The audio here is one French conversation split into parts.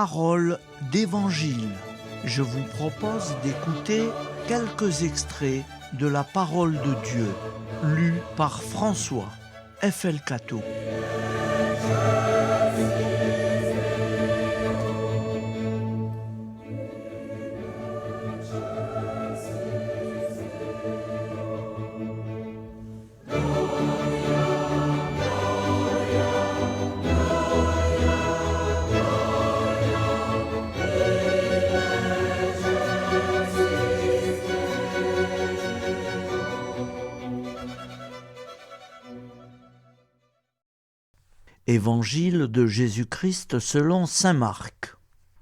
Paroles d'Évangile. Je vous propose d'écouter quelques extraits de la parole de Dieu, lus par François F.L. Cateau. Évangile de Jésus-Christ selon saint Marc.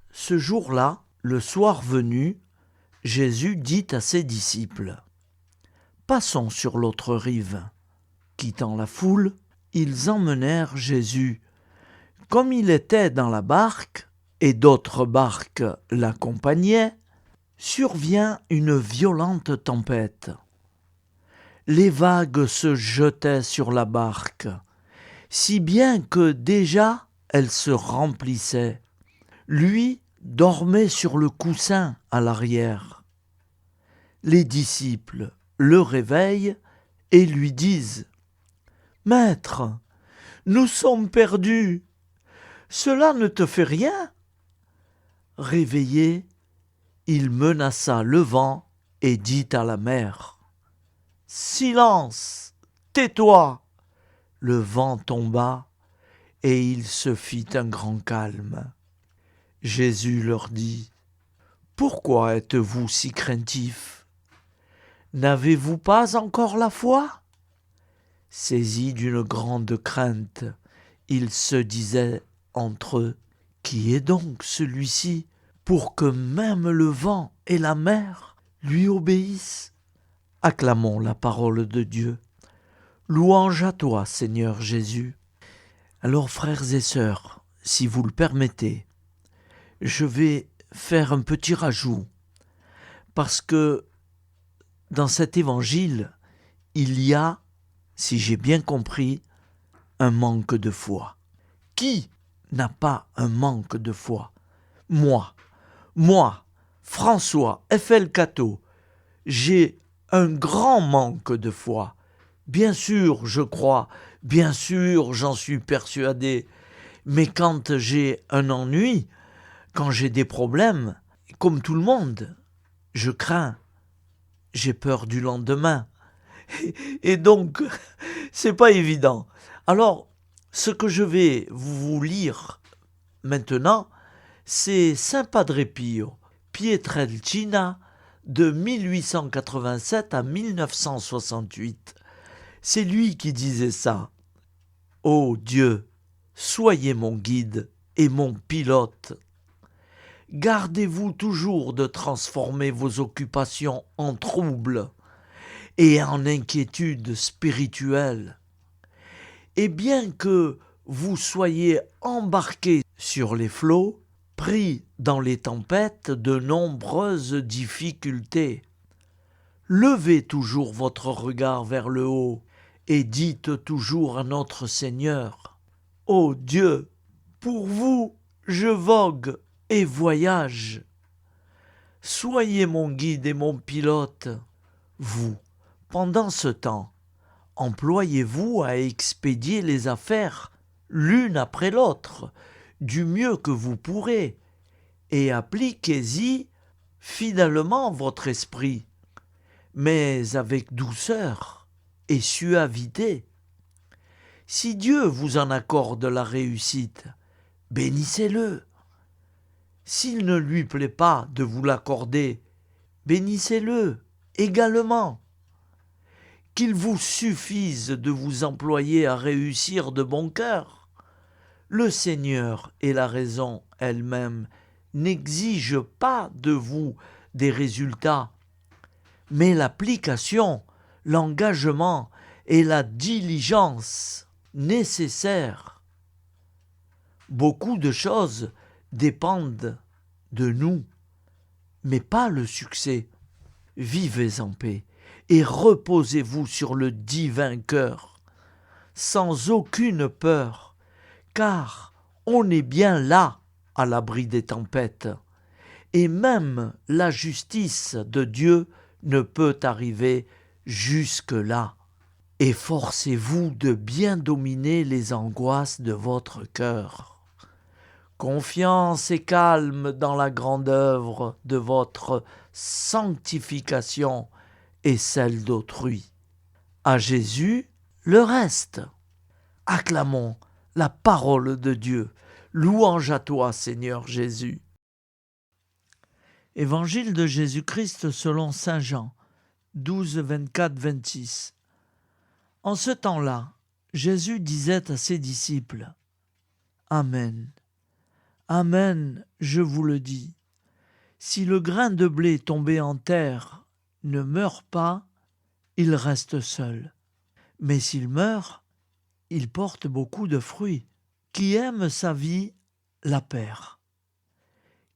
Ce jour-là, le soir venu, Jésus dit à ses disciples : « Passons sur l'autre rive. » Quittant la foule, ils emmenèrent Jésus. Comme il était dans la barque, et d'autres barques l'accompagnaient, survient une violente tempête. Les vagues se jetaient sur la barque, si bien que déjà elle se remplissait. Lui dormait sur le coussin à l'arrière. Les disciples le réveillent et lui disent : « Maître, nous sommes perdus. Cela ne te fait rien ?» Réveillé, il menaça le vent et dit à la mer : « Silence, tais-toi !» Le vent tomba et il se fit un grand calme. Jésus leur dit : « Pourquoi êtes-vous si craintifs ? N'avez-vous pas encore la foi ?» Saisis d'une grande crainte, ils se disaient entre eux : « Qui est donc celui-ci pour que même le vent et la mer lui obéissent ?» Acclamons la parole de Dieu. Louange à toi, Seigneur Jésus. Alors, frères et sœurs, si vous le permettez, je vais faire un petit rajout, parce que dans cet évangile, il y a, si j'ai bien compris, un manque de foi. Qui n'a pas un manque de foi ? Moi, François F.L. Cateau, j'ai un grand manque de foi. Bien sûr, je crois, bien sûr, j'en suis persuadé, mais quand j'ai un ennui, quand j'ai des problèmes, comme tout le monde, je crains, j'ai peur du lendemain. Et donc, c'est pas évident. Alors, ce que je vais vous lire maintenant, c'est Saint Padre Pio, Pietrelcina, de 1887 à 1968. C'est lui qui disait ça. « Ô Dieu, soyez mon guide et mon pilote. Gardez-vous toujours de transformer vos occupations en troubles et en inquiétudes spirituelles. Et bien que vous soyez embarqués sur les flots, pris dans les tempêtes de nombreuses difficultés, levez toujours votre regard vers le haut et dites toujours à notre Seigneur : « Ô Dieu, pour vous, je vogue et voyage. Soyez mon guide et mon pilote. Vous, pendant ce temps, employez-vous à expédier les affaires l'une après l'autre, du mieux que vous pourrez, et appliquez-y fidèlement votre esprit, mais avec douceur et suavité. Si Dieu vous en accorde la réussite, bénissez-le. S'il ne lui plaît pas de vous l'accorder, bénissez-le également. Qu'il vous suffise de vous employer à réussir de bon cœur. Le Seigneur et la raison elle-même n'exigent pas de vous des résultats, mais l'application, l'engagement et la diligence nécessaires. Beaucoup de choses dépendent de nous, mais pas le succès. Vivez en paix et reposez-vous sur le divin cœur, sans aucune peur, car on est bien là à l'abri des tempêtes. Et même la justice de Dieu ne peut arriver jusque-là. Efforcez-vous de bien dominer les angoisses de votre cœur. Confiance et calme dans la grande œuvre de votre sanctification et celle d'autrui. À Jésus, le reste. Acclamons la parole de Dieu. Louange à toi, Seigneur Jésus. Évangile de Jésus-Christ selon saint Jean, 12, 24, 26. En ce temps-là, Jésus disait à ses disciples, « Amen, Amen, je vous le dis, si le grain de blé tombé en terre ne meurt pas, il reste seul. Mais s'il meurt, il porte beaucoup de fruits. Qui aime sa vie la perd.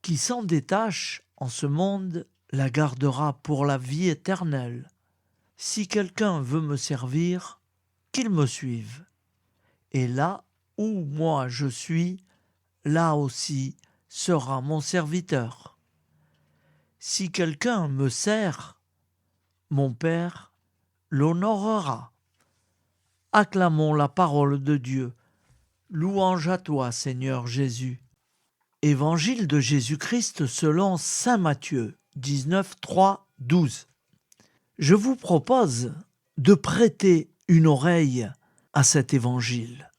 Qui s'en détache en ce monde la gardera pour la vie éternelle. Si quelqu'un veut me servir, qu'il me suive. Et là où moi je suis, là aussi sera mon serviteur. Si quelqu'un me sert, mon Père l'honorera. » Acclamons la parole de Dieu. Louange à toi, Seigneur Jésus. Évangile de Jésus-Christ selon saint Matthieu, 19, 3, 12. Je vous propose de prêter une oreille à cet évangile.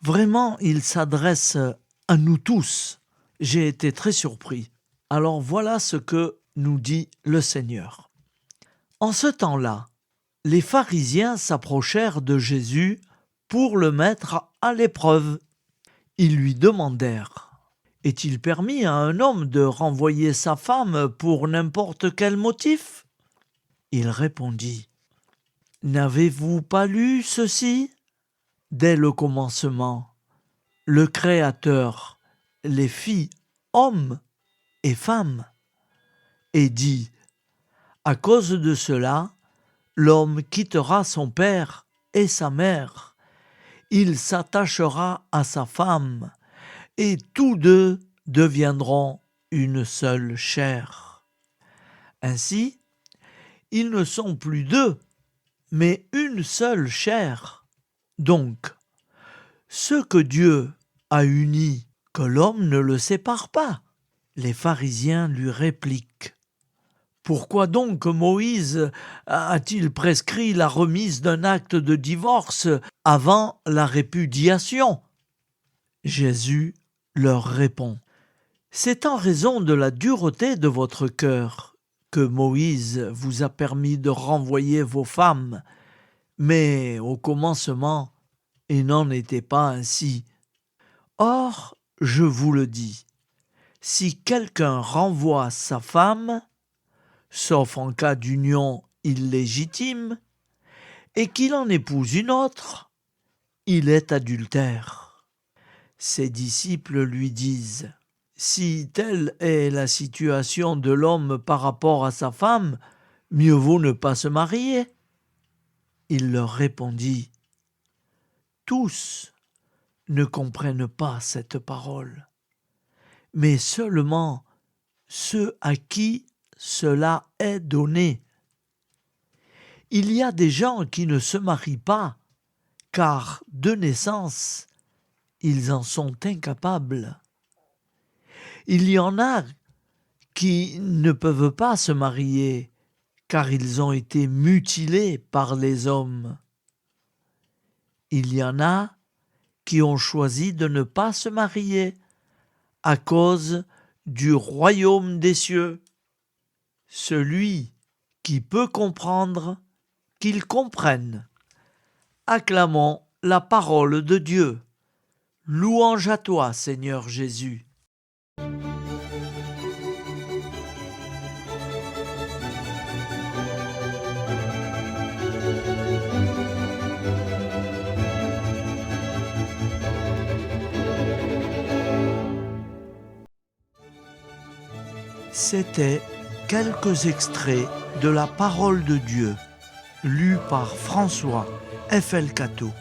Vraiment, il s'adresse à nous tous. J'ai été très surpris. Alors voilà ce que nous dit le Seigneur. En ce temps-là, les pharisiens s'approchèrent de Jésus pour le mettre à l'épreuve. Ils lui demandèrent : « Est-il permis à un homme de renvoyer sa femme pour n'importe quel motif ?» Il répondit : « N'avez-vous pas lu ceci ? Dès le commencement, le Créateur les fit hommes et femmes, et dit : à cause de cela, l'homme quittera son père et sa mère, il s'attachera à sa femme, et tous deux deviendront une seule chair. Ainsi, ils ne sont plus deux, mais une seule chair. Donc, ce que Dieu a uni, que l'homme ne le sépare pas. » Les pharisiens lui répliquent : « Pourquoi donc Moïse a-t-il prescrit la remise d'un acte de divorce avant la répudiation ?» Jésus leur répond : « C'est en raison de la dureté de votre cœur que Moïse vous a permis de renvoyer vos femmes, mais au commencement, il n'en était pas ainsi. Or, je vous le dis, si quelqu'un renvoie sa femme, sauf en cas d'union illégitime, et qu'il en épouse une autre, il est adultère. » Ses disciples lui disent : « Si telle est la situation de l'homme par rapport à sa femme, mieux vaut ne pas se marier. » Il leur répondit : « Tous ne comprennent pas cette parole, mais seulement ceux à qui cela est donné. Il y a des gens qui ne se marient pas, car de naissance, ils en sont incapables. Il y en a qui ne peuvent pas se marier, car ils ont été mutilés par les hommes. Il y en a qui ont choisi de ne pas se marier à cause du royaume des cieux. Celui qui peut comprendre, qu'il comprenne. » Acclamons la parole de Dieu. Louange à toi, Seigneur Jésus. C'était quelques extraits de la parole de Dieu, lus par François F.L. Cateau.